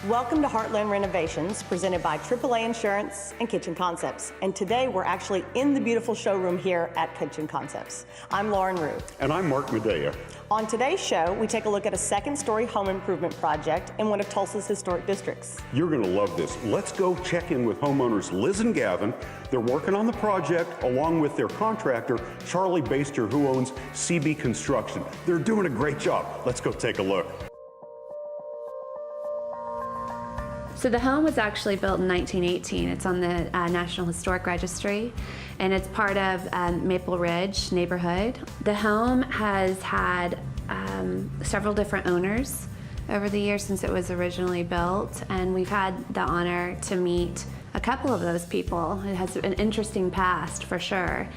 Welcome to Heartland Renovations, presented by AAA Insurance and Kitchen Concepts. And today we're actually in the beautiful showroom here at Kitchen Concepts. I'm Lauren Rue. And I'm Mark Medea. On today's show, we take a look at a second-story home improvement project in one of Tulsa's historic districts. You're going to love this. Let's go check in with homeowners Liz and Gavin. They're working on the project along with their contractor, Charlie Baystr, who owns C.B. Construction. They're doing a great job. Let's go take a look. So the home was actually built in 1918. It's on the National Historic Registry, and it's part of Maple Ridge neighborhood. The home has had several different owners over the years since it was originally built, and we've had the honor to meet a couple of those people. It has an interesting past, for sure.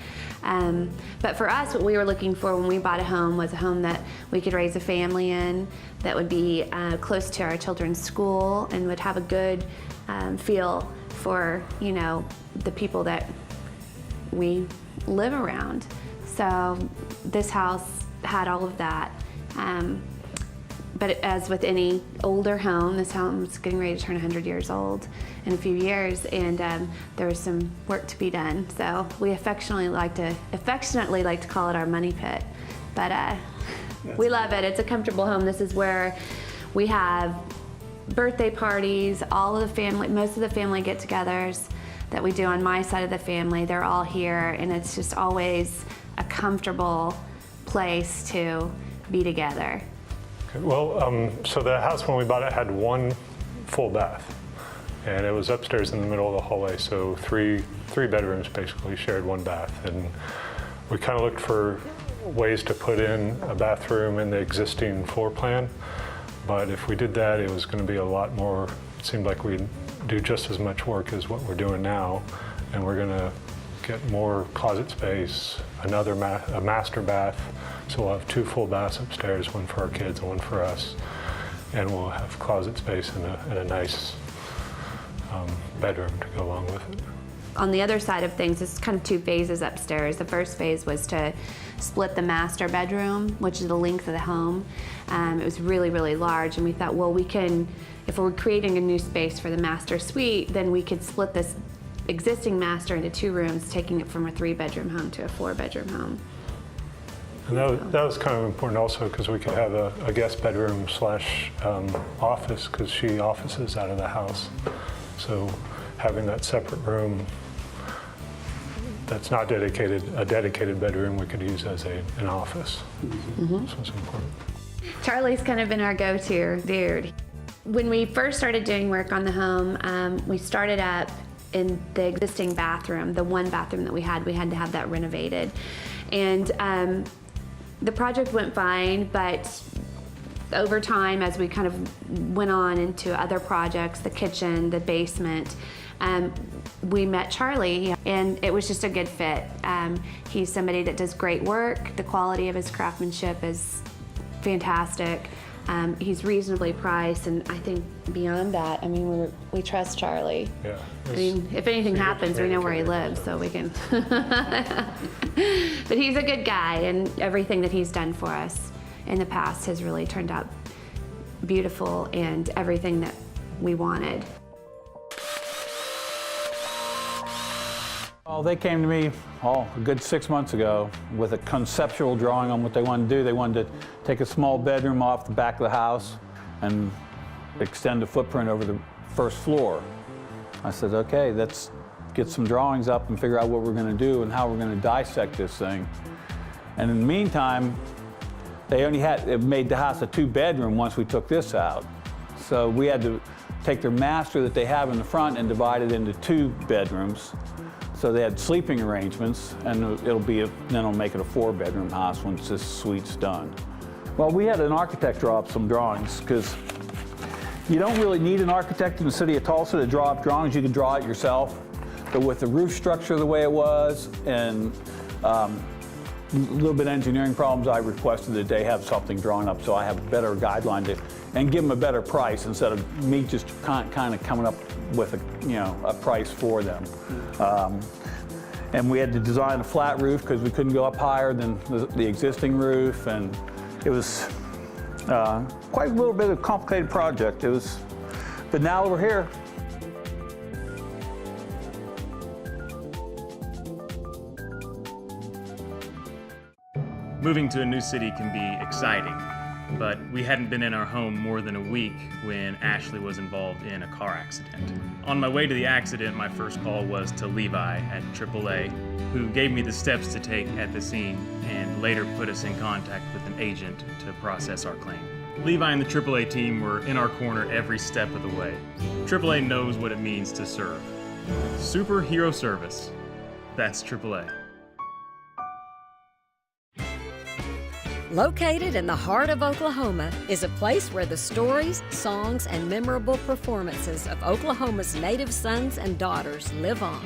But for us, what we were looking for when we bought a home was a home that we could raise a family in, that would be close to our children's school, and would have a good feel for, you know, the people that we live around. So this house had all of that. But as with any older home, this home's getting ready to turn 100 years old in a few years, and there was some work to be done. So we affectionately like to call it our money pit. But we love it. It's a comfortable home. This is where we have birthday parties, all of the family, most of the family get-togethers that we do on my side of the family. They're all here, and it's just always a comfortable place to be together. Well, so the house when we bought it had one full bath, and it was upstairs in the middle of the hallway, so three bedrooms basically shared one bath. And we kind of looked for ways to put in a bathroom in the existing floor plan, but if we did that, it was going to be a lot more. It seemed like we'd do just as much work as what we're doing now, and we're going to get more closet space, a master bath. So we'll have two full baths upstairs, one for our kids and one for us. And we'll have closet space and a nice bedroom to go along with it. On the other side of things, it's kind of two phases upstairs. The first phase was to split the master bedroom, which is the length of the home. It was really, really large, and we thought, well, we can, if we're creating a new space for the master suite, then we could split this existing master into two rooms, taking it from a 3-bedroom home to a 4-bedroom home. And that was kind of important also because we could have a guest bedroom slash office, because she offices out of the house. So having that separate room that's not a dedicated bedroom we could use as an office. Mm-hmm. So it's important. Charlie's kind of been our go-to dude. When we first started doing work on the home, we started up in the existing bathroom, the one bathroom that we had to have that renovated. And the project went fine, but over time, as we kind of went on into other projects, the kitchen, the basement, we met Charlie, and it was just a good fit. He's somebody that does great work. The quality of his craftsmanship is fantastic. He's reasonably priced, and I think beyond that, I mean, we trust Charlie. Yeah. I mean, if anything happens, we know where he lives, so we can. But he's a good guy, and everything that he's done for us in the past has really turned out beautiful and everything that we wanted. Well, they came to me a good 6 months ago with a conceptual drawing on what they wanted to do. They wanted to take a small bedroom off the back of the house and extend the footprint over the first floor. I said, okay, let's get some drawings up and figure out what we're going to do and how we're going to dissect this thing. And in the meantime, it made the house a 2-bedroom once we took this out. So we had to take their master that they have in the front and divide it into 2 bedrooms. So they had sleeping arrangements, and then it'll make it a 4-bedroom house once this suite's done. Well, we had an architect draw up some drawings, because you don't really need an architect in the city of Tulsa to draw up drawings. You can draw it yourself. But with the roof structure the way it was, and a little bit of engineering problems, I requested that they have something drawn up so I have a better guideline and give them a better price instead of me just kind of coming up with a price for them. And we had to design a flat roof because we couldn't go up higher than the existing roof, and it was quite a little bit of a complicated project. But But now we're here. Moving to a new city can be exciting, but we hadn't been in our home more than a week when Ashley was involved in a car accident. On my way to the accident, my first call was to Levi at AAA, who gave me the steps to take at the scene and later put us in contact with an agent to process our claim. Levi and the AAA team were in our corner every step of the way. AAA knows what it means to serve. Superhero service. That's AAA. Located in the heart of Oklahoma is a place where the stories, songs, and memorable performances of Oklahoma's native sons and daughters live on.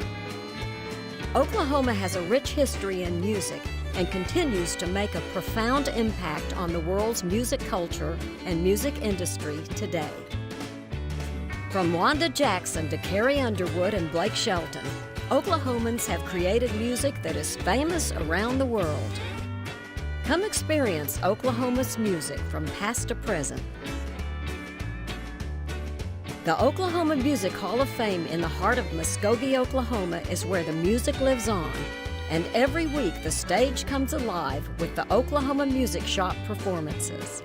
Oklahoma has a rich history in music and continues to make a profound impact on the world's music culture and music industry today. From Wanda Jackson to Carrie Underwood and Blake Shelton, Oklahomans have created music that is famous around the world. Come experience Oklahoma's music from past to present. The Oklahoma Music Hall of Fame in the heart of Muskogee, Oklahoma is where the music lives on, and every week the stage comes alive with the Oklahoma Music Shop performances.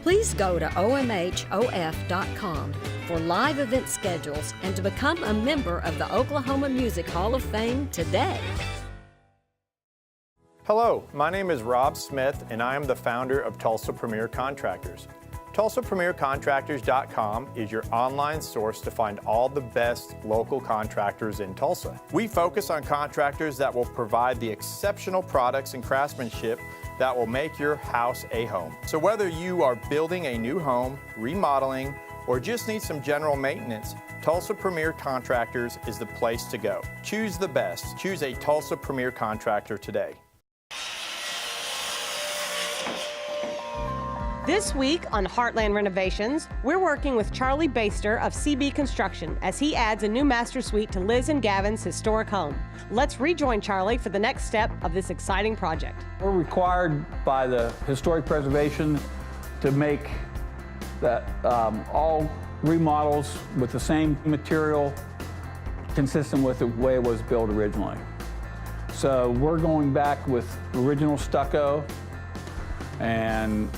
Please go to omhof.com for live event schedules and to become a member of the Oklahoma Music Hall of Fame today. Hello, my name is Rob Smith and I am the founder of Tulsa Premier Contractors. TulsaPremierContractors.com is your online source to find all the best local contractors in Tulsa. We focus on contractors that will provide the exceptional products and craftsmanship that will make your house a home. So whether you are building a new home, remodeling, or just need some general maintenance, Tulsa Premier Contractors is the place to go. Choose the best. Choose a Tulsa Premier Contractor today. This week on Heartland Renovations, we're working with Charlie Baystr of C.B. Construction as he adds a new master suite to Liz and Gavin's historic home. Let's rejoin Charlie for the next step of this exciting project. We're required by the historic preservation to make that all remodels with the same material consistent with the way it was built originally. So we're going back with original stucco and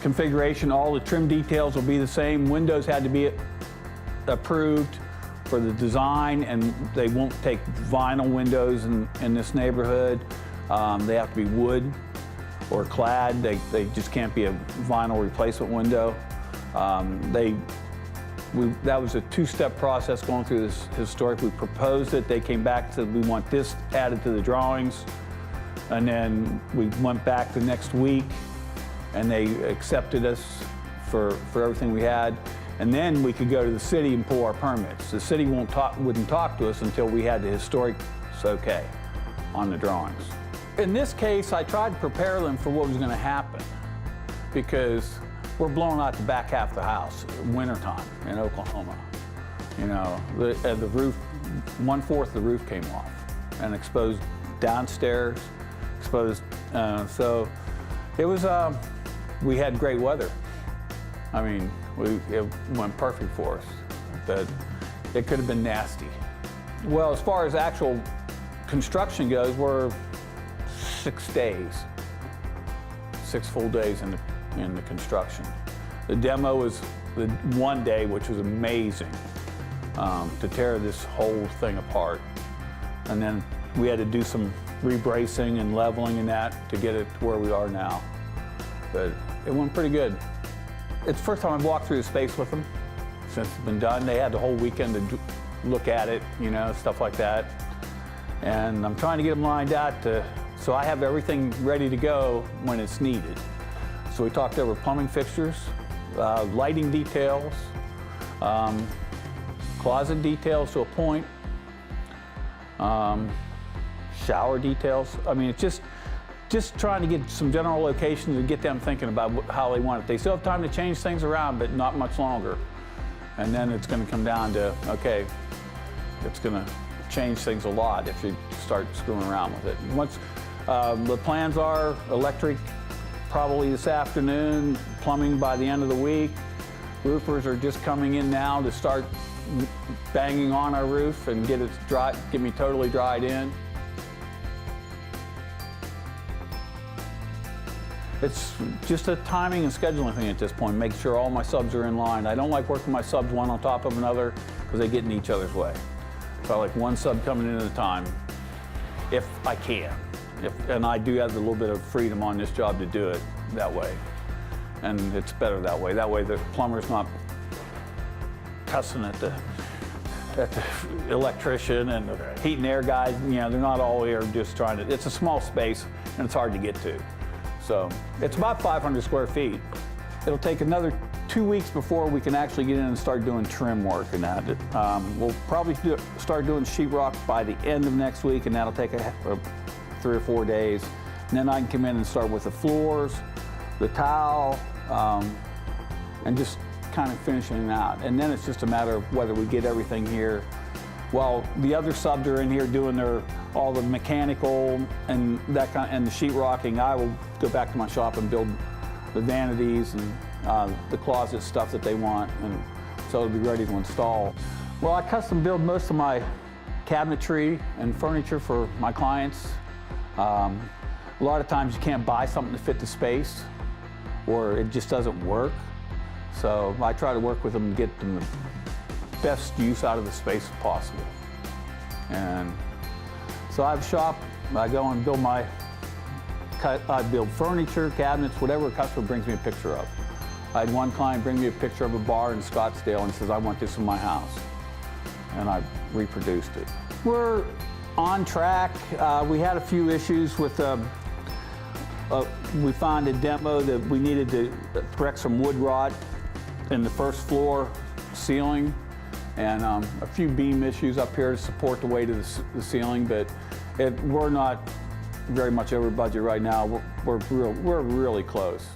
configuration. All the trim details will be the same. Windows had to be approved for the design, and they won't take vinyl windows in this neighborhood. They have to be wood or clad. They just can't be a vinyl replacement window. That was a two-step process going through this historic. We proposed it. They came back and said, we want this added to the drawings. And then we went back the next week and they accepted us for everything we had. And then we could go to the city and pull our permits. The city wouldn't talk to us until we had the historic okay on the drawings. In this case, I tried to prepare them for what was going to happen because we're blowing out the back half of the house in wintertime in Oklahoma. You know, the roof, 1/4 of the roof came off and exposed downstairs. So it was, we had great weather. I mean, it went perfect for us, but it could have been nasty. Well, as far as actual construction goes, we're 6 days, 6 full days in the construction. The demo was the 1 day, which was amazing, to tear this whole thing apart. And then we had to do some rebracing and leveling and that to get it to where we are now. But it went pretty good. It's the first time I've walked through the space with them since it's been done. They had the whole weekend to look at it, you know, stuff like that. And I'm trying to get them lined out so I have everything ready to go when it's needed. So we talked over plumbing fixtures, lighting details, closet details to a point, shower details. I mean, it's just trying to get some general locations and get them thinking about how they want it. They still have time to change things around, but not much longer. And then it's going to come down to, okay, it's going to change things a lot if you start screwing around with it. Once the plans are electric probably this afternoon, plumbing by the end of the week, Roofers are just coming in now to start banging on our roof and get me totally dried in. It's just a timing and scheduling thing at this point, make sure all my subs are in line. I don't like working my subs one on top of another because they get in each other's way. So I like one sub coming in at a time, if I can. And I do have a little bit of freedom on this job to do it that way. And it's better that way. That way the plumber's not cussing at the electrician and the heat and air guys. You know, they're not all here just trying to, it's a small space and it's hard to get to. So it's about 500 square feet. It'll take another 2 weeks before we can actually get in and start doing trim work and that. We'll probably start doing sheetrock by the end of next week, and that'll take 3 or 4 days. And then I can come in and start with the floors, the tile, and just kind of finishing it out. And then it's just a matter of whether we get everything here. While the other subs are in here doing all the mechanical and that kind and the sheetrocking, I will go back to my shop and build the vanities and the closet stuff that they want, and so it'll be ready to install. Well, I custom build most of my cabinetry and furniture for my clients. A lot of times you can't buy something to fit the space, or it just doesn't work. So I try to work with them to get them the best use out of the space as possible. And so I have a shop, I go and build I build furniture, cabinets, whatever a customer brings me a picture of. I had one client bring me a picture of a bar in Scottsdale and says, I want this in my house. And I reproduced it. We're on track. We had a few issues with, we found a demo that we needed to correct some wood rot in the first floor ceiling, and a few beam issues up here to support the weight of the ceiling, but we're not very much over budget right now. We're really close.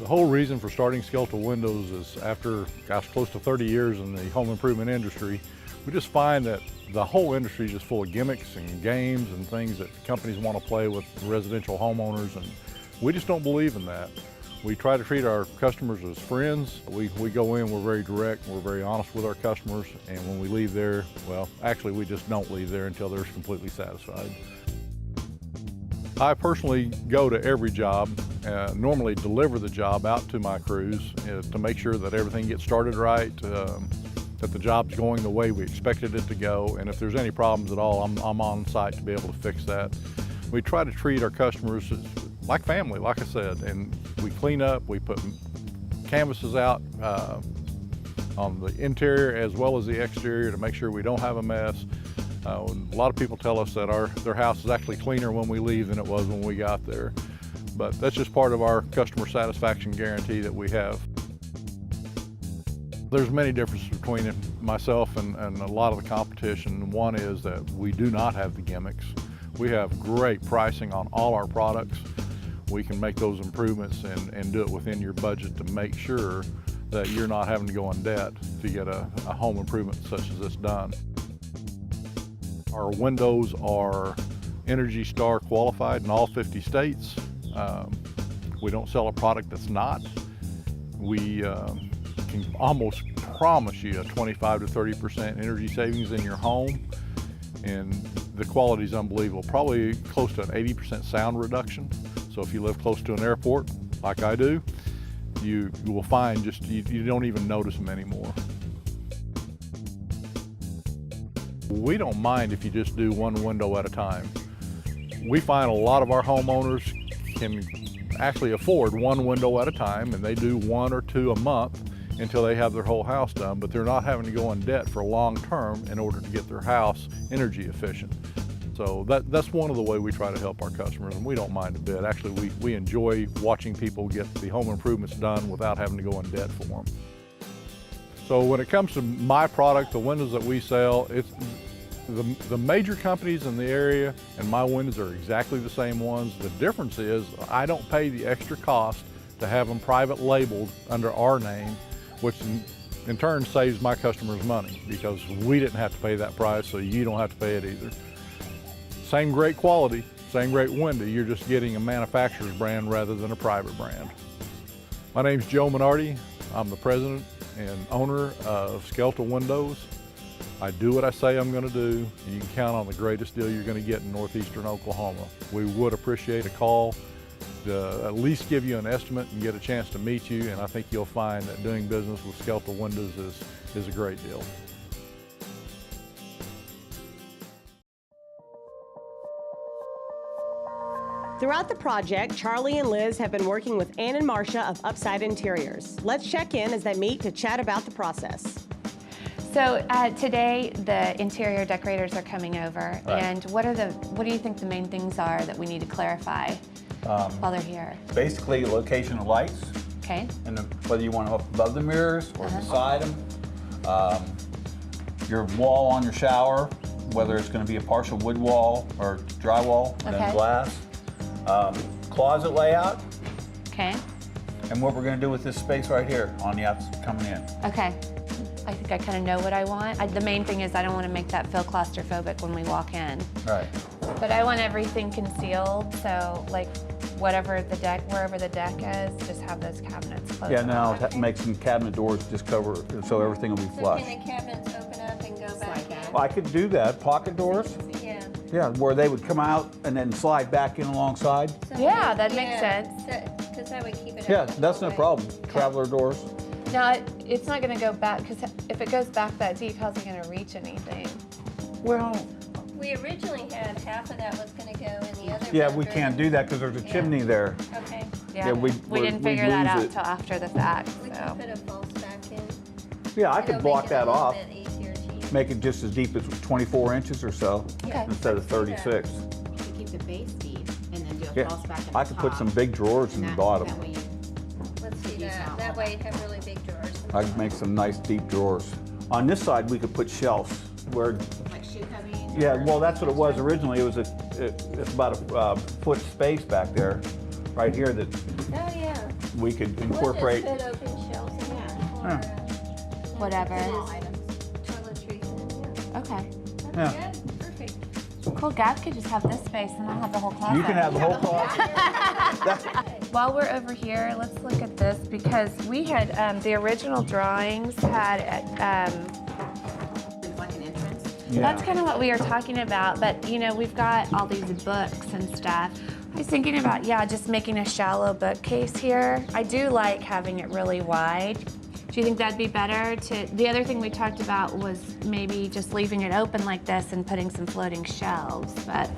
The whole reason for starting Skeletal Windows is after, close to 30 years in the home improvement industry, we just find that the whole industry is just full of gimmicks and games and things that companies want to play with residential homeowners, and we just don't believe in that. We try to treat our customers as friends. We go in, we're very direct, we're very honest with our customers, and when we leave there, well, actually we just don't leave there until they're completely satisfied. I personally go to every job, normally deliver the job out to my crews to make sure that everything gets started right, that the job's going the way we expected it to go, and if there's any problems at all, I'm on site to be able to fix that. We try to treat our customers like family, like I said, and we clean up, we put canvases out on the interior as well as the exterior to make sure we don't have a mess. A lot of people tell us that their house is actually cleaner when we leave than it was when we got there. But that's just part of our customer satisfaction guarantee that we have. There's many differences between myself and a lot of the competition. One is that we do not have the gimmicks. We have great pricing on all our products. We can make those improvements and do it within your budget to make sure that you're not having to go in debt to get a home improvement such as this done. Our windows are Energy Star qualified in all 50 states. We don't sell a product that's not. We can almost promise you a 25 to 30% energy savings in your home, and the quality is unbelievable. Probably close to an 80% sound reduction. So if you live close to an airport, like I do, you will find you don't even notice them anymore. We don't mind if you just do one window at a time. We find a lot of our homeowners can actually afford one window at a time, and they do 1 or 2 a month until they have their whole house done, but they're not having to go in debt for long term in order to get their house energy efficient. So that's one of the ways we try to help our customers, and we don't mind a bit. Actually, we enjoy watching people get the home improvements done without having to go in debt for them. So when it comes to my product, the windows that we sell, it's the major companies in the area and my windows are exactly the same ones. The difference is I don't pay the extra cost to have them private labeled under our name, which in turn saves my customers money because we didn't have to pay that price, so you don't have to pay it either. Same great quality, same great window, you're just getting a manufacturer's brand rather than a private brand. My name's Joe Minardi. I'm the president and owner of Skeletal Windows. I do what I say I'm going to do. You can count on the greatest deal you're going to get in northeastern Oklahoma. We would appreciate a call to at least give you an estimate and get a chance to meet you, and I think you'll find that doing business with Skeletal Windows is a great deal. Throughout the project, Charlie and Liz have been working with Ann and Marcia of Upside Interiors. Let's check in as they meet to chat about the process. So today the interior decorators are coming over, Right. and what do you think the main things are that we need to clarify while they're here? Basically, location of lights, Okay. and whether you want them up above the mirrors or beside them. Your wall on your shower, whether it's going to be a partial wood wall or drywall and Okay. then glass. Closet layout, Okay. and what we're going to do with this space right here on the outside coming in. Okay. I think I kind of know what I want. The main thing is I don't want to make that feel claustrophobic when we walk in. Right. But I want everything concealed, so like wherever the deck is, just have those cabinets closed. Yeah, now off. make some cabinet doors just cover so everything will be So flush. can the cabinets open up and go back in? Well, I could do that. Pocket doors. Yeah. Yeah, where they would come out and then slide back in alongside. So Yeah, that makes sense. Because that would keep it Yeah, open that's all no the way. problem. Traveler doors. Now, it's not going to go back, because if it goes back that deep, how's it going to reach anything? Well, We originally had half of that was going to go in the other yeah, we bedroom. can't do that because there's a Yeah. chimney there. Okay. Yeah, Yeah, we didn't figure that out lose it. until after the fact, We so. can put a false back in. Yeah, I It'll could make block it that a little off, bit easier to use. make it just as deep as 24 inches or so Okay. instead of 36. You could keep the base deep and then do a Yeah, false back in I the could put top, some big drawers in and the that bottom. way you Let's do use that. all That of way you'd have really big drawers. I could make some nice deep drawers. On this side, we could put shelves where, like shoe cubbies. yeah, or- well, that's what it was originally. It was it's about a foot space back there, right here that Oh, yeah. we could incorporate. We'll just put open shelves in there for Yeah. Whatever. toiletries in, yeah. Okay. Yeah. That's good. Perfect. Cool, Gav could just have this space and I'll have the whole closet. You can have the whole closet. While we're over here, let's look at this because we had, the original drawings had, It's like an entrance. that's kind of what we were talking about, but you know, we've got all these books and stuff. I was thinking about, yeah, just making a shallow bookcase here. I do like having it really wide. Do you think that'd be better the other thing we talked about was maybe just leaving it open like this and putting some floating shelves, but.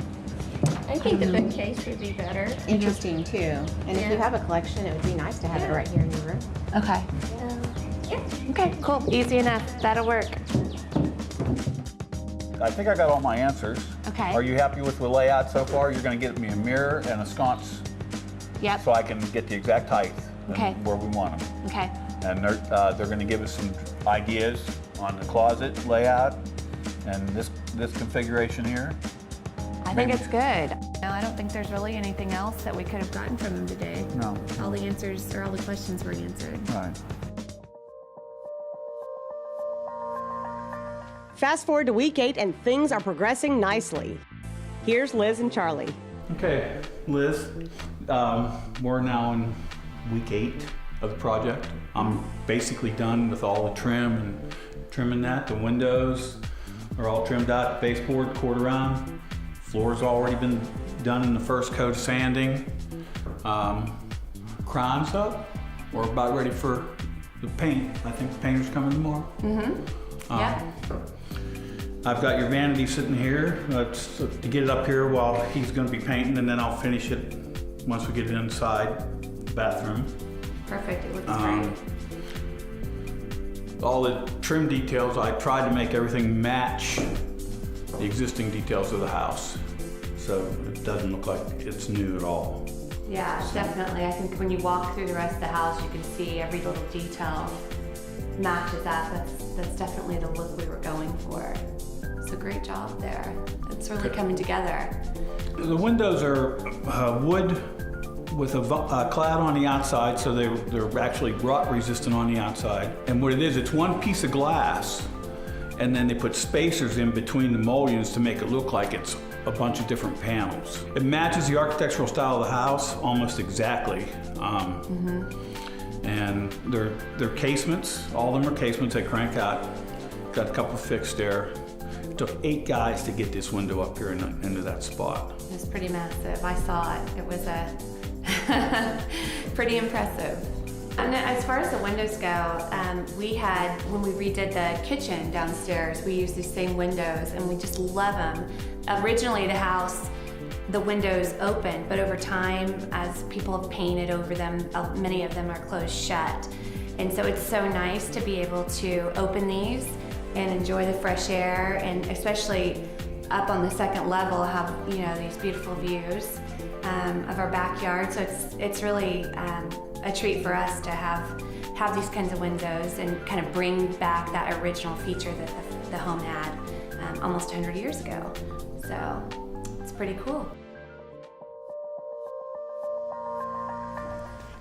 I think the bookcase would be better. Interesting too. And if you have a collection, it would be nice to have it right here in your room. Okay. Yeah. Okay, cool, easy enough, that'll work. I think I got all my answers. Okay. Are you happy with the layout so far? You're going to get me a mirror and a sconce Yep, so I can get the exact height Okay. and where we want them. okay. And they're going to give us some ideas on the closet layout and this configuration here. I think it's good. No, I don't think there's really anything else that we could have gotten from them today. No. All the answers, or all the questions were answered. Right. Fast forward to week 8 and things are progressing nicely. Here's Liz and Charlie. Okay, Liz, we're now in week 8 of the project. I'm basically done with all the trim and trimming that. The windows are all trimmed out, baseboard, quarter round. Floor's already been done in the first coat of sanding. Crime's up. We're about ready for the paint. I think the painter's coming tomorrow. Yeah. I've got your vanity sitting here to get it up here while he's going to be painting, and then I'll finish it once we get it inside the bathroom. Perfect, it looks great. All the trim details, I tried to make everything match the existing details of the house, so it doesn't look like it's new at all. Yeah, definitely. I think when you walk through the rest of the house, you can see every little detail matches that. That's definitely the look we were going for. So great job there. It's really coming together. The windows are wood with a clad on the outside, so they're actually rot resistant on the outside. And what it is, it's one piece of glass, and then they put spacers in between the mullions to make it look like it's a bunch of different panels. It matches the architectural style of the house almost exactly. And they're casements, all of them are casements they crank out. Got a couple fixed there. It took 8 guys to get this window up here into that spot. It's pretty massive. I saw it. It was pretty impressive. And as far as the windows go, we had, when we redid the kitchen downstairs, we used these same windows and we just love them. Originally the house, the windows opened, but over time, as people have painted over them, many of them are closed shut. And so it's so nice to be able to open these and enjoy the fresh air, and especially up on the second level have, you know, these beautiful views of our backyard. So it's really a treat for us to have these kinds of windows and kind of bring back that original feature that the home had almost 100 years ago. So it's pretty cool.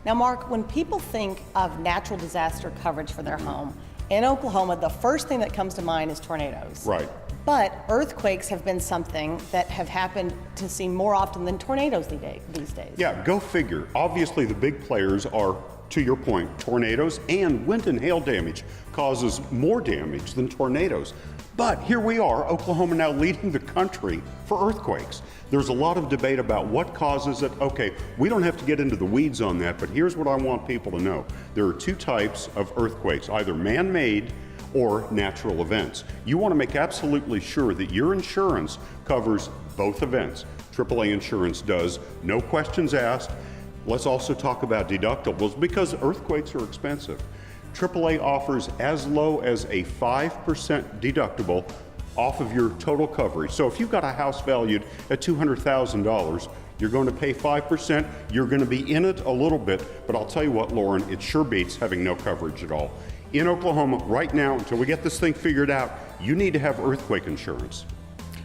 Now, Mark, when people think of natural disaster coverage for their home, in Oklahoma, the first thing that comes to mind is tornadoes. Right. But earthquakes have been something that have happened to see more often than tornadoes these days. Yeah, go figure. Obviously, the big players are, to your point, tornadoes, and wind and hail damage causes more damage than tornadoes. But here we are, Oklahoma now leading the country for earthquakes. There's a lot of debate about what causes it. Okay, we don't have to get into the weeds on that, but here's what I want people to know. There are 2 types of earthquakes, either man-made or natural events. You want to make absolutely sure that your insurance covers both events. AAA insurance does, no questions asked. Let's also talk about deductibles because earthquakes are expensive. AAA offers as low as a 5% deductible off of your total coverage. So if you've got a house valued at $200,000, you're going to pay 5%. You're going to be in it a little bit, but I'll tell you what, Lauren, it sure beats having no coverage at all. In Oklahoma right now, until we get this thing figured out, you need to have earthquake insurance.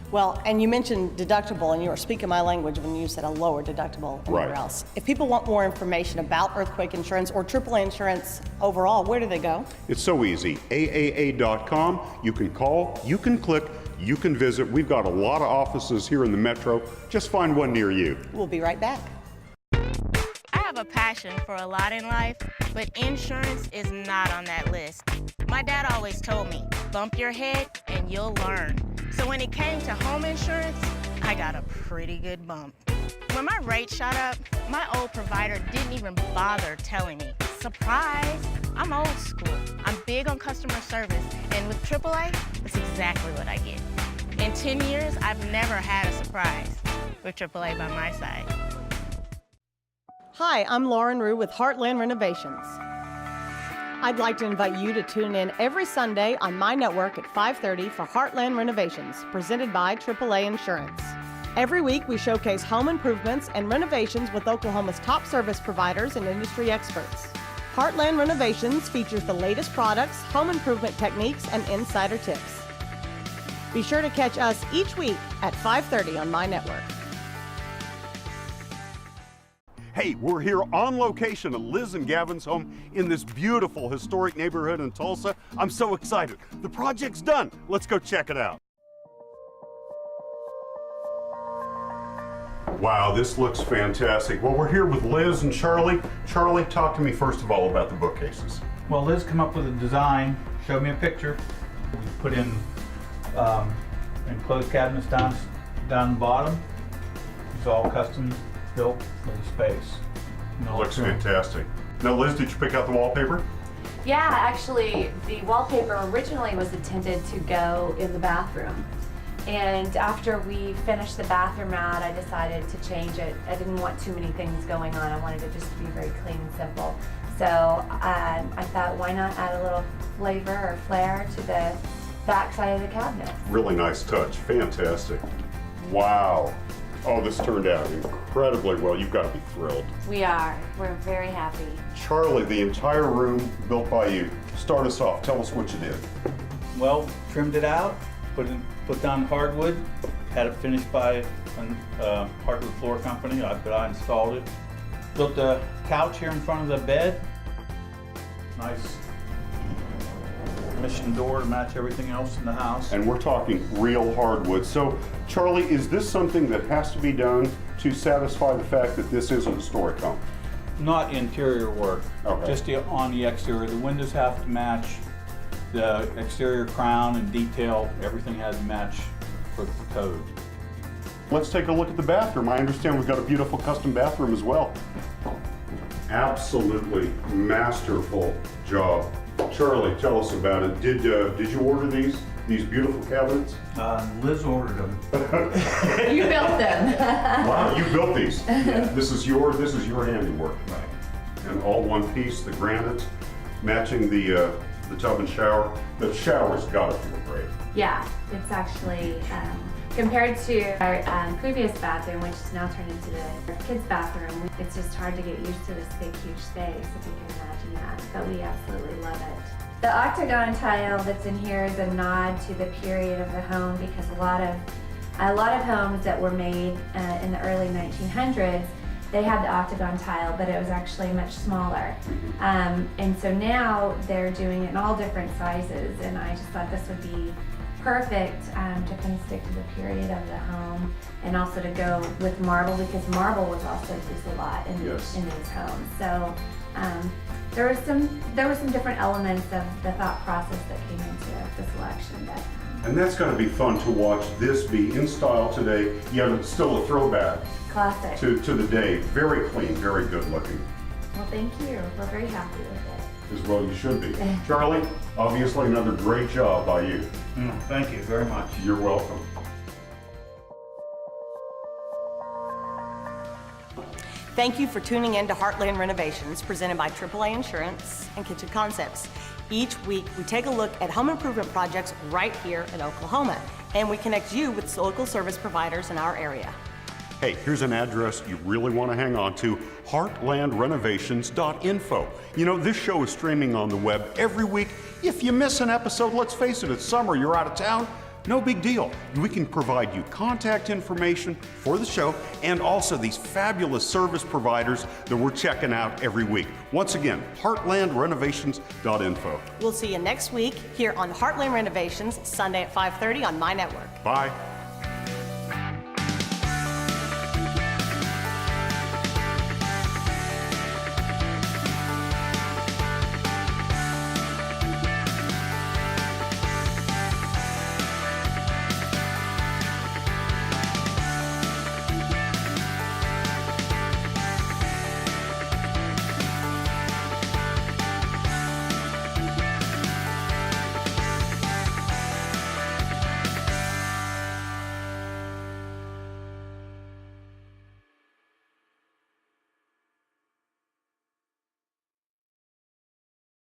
Well, and you mentioned deductible, and you were speaking my language when you said a lower deductible anywhere Right. else. If people want more information about earthquake insurance or AAA insurance overall, where do they go? It's so easy. AAA.com. You can call, you can click, you can visit. We've got a lot of offices here in the metro. Just find one near you. We'll be right back. I have a passion for a lot in life, but insurance is not on that list. My dad always told me, bump your head and you'll learn. So when it came to home insurance, I got a pretty good bump. When my rate shot up, my old provider didn't even bother telling me. Surprise! I'm old school. I'm big on customer service, and with AAA, that's exactly what I get. In 10 years, I've never had a surprise with AAA by my side. Hi, I'm Lauren Rue with Heartland Renovations. I'd like to invite you to tune in every Sunday on my network at 5:30 for Heartland Renovations, presented by AAA Insurance. Every week, we showcase home improvements and renovations with Oklahoma's top service providers and industry experts. Heartland Renovations features the latest products, home improvement techniques, and insider tips. Be sure to catch us each week at 5:30 on my network. Hey, we're here on location at Liz and Gavin's home in this beautiful historic neighborhood in Tulsa. I'm so excited. The project's done. Let's go check it out. Wow, this looks fantastic. Well, we're here with Liz and Charlie. Charlie, talk to me first of all about the bookcases. Well, Liz come up with a design, showed me a picture. We put in enclosed cabinets down the bottom. It's all custom built for the space. Looks fantastic. Now, Liz, did you pick out the wallpaper? Yeah, actually, the wallpaper originally was intended to go in the bathroom. And after we finished the bathroom out, I decided to change it. I didn't want too many things going on. I wanted it just to be very clean and simple. So I thought, why not add a little flavor or flair to the back side of the cabinet? Really nice touch. Fantastic. Wow. Oh, this turned out incredibly well. You've got to be thrilled. We are. We're very happy. Charlie, the entire room built by you. Start us off. Tell us what you did. Well, trimmed it out, put down hardwood, had it finished by a hardwood floor company, but I installed it. Built a couch here in front of the bed. Nice mission door to match everything else in the house. And we're talking real hardwood. So, Charlie, is this something that has to be done to satisfy the fact that this is a historic home? Not interior work, Okay. just on the exterior. The windows have to match the exterior crown and detail. Everything has to match for the code. Let's take a look at the bathroom. I understand we've got a beautiful custom bathroom as well. Absolutely masterful job. Charlie, tell us about it. Did you order these beautiful cabinets? Liz ordered them. You built them. Wow, you built these. This is your handiwork. Right. And all one piece, the granite, matching the tub and shower. The shower's gotta feel great. Yeah, it's actually, compared to our previous bathroom, which is now turned into the kids' bathroom, it's just hard to get used to this big, huge space, if you can imagine that. But we absolutely love it. The octagon tile that's in here is a nod to the period of the home, because a lot of homes that were made in the early 1900s, they had the octagon tile, but it was actually much smaller. And so now they're doing it in all different sizes, and I just thought this would be perfect to kind of stick to the period of the home, and also to go with marble, because marble was also used a lot in these homes. So there were some different elements of the thought process that came into the selection. But, And that's gonna be fun to watch this be in style today, yet it's still a throwback classic. to the day. Very clean, very good looking. Well, thank you. We're very happy with it. As well you should be. Charlie, obviously another great job by you. Thank you very much. You're welcome. Thank you for tuning in to Heartland Renovations, presented by AAA Insurance and Kitchen Concepts. Each week, we take a look at home improvement projects right here in Oklahoma, and we connect you with local service providers in our area. Hey, here's an address you really want to hang on to, heartlandrenovations.info. You know, this show is streaming on the web every week. If you miss an episode, let's face it, it's summer, you're out of town, no big deal. We can provide you contact information for the show and also these fabulous service providers that we're checking out every week. Once again, heartlandrenovations.info. We'll see you next week here on Heartland Renovations, Sunday at 5:30 on my network. Bye.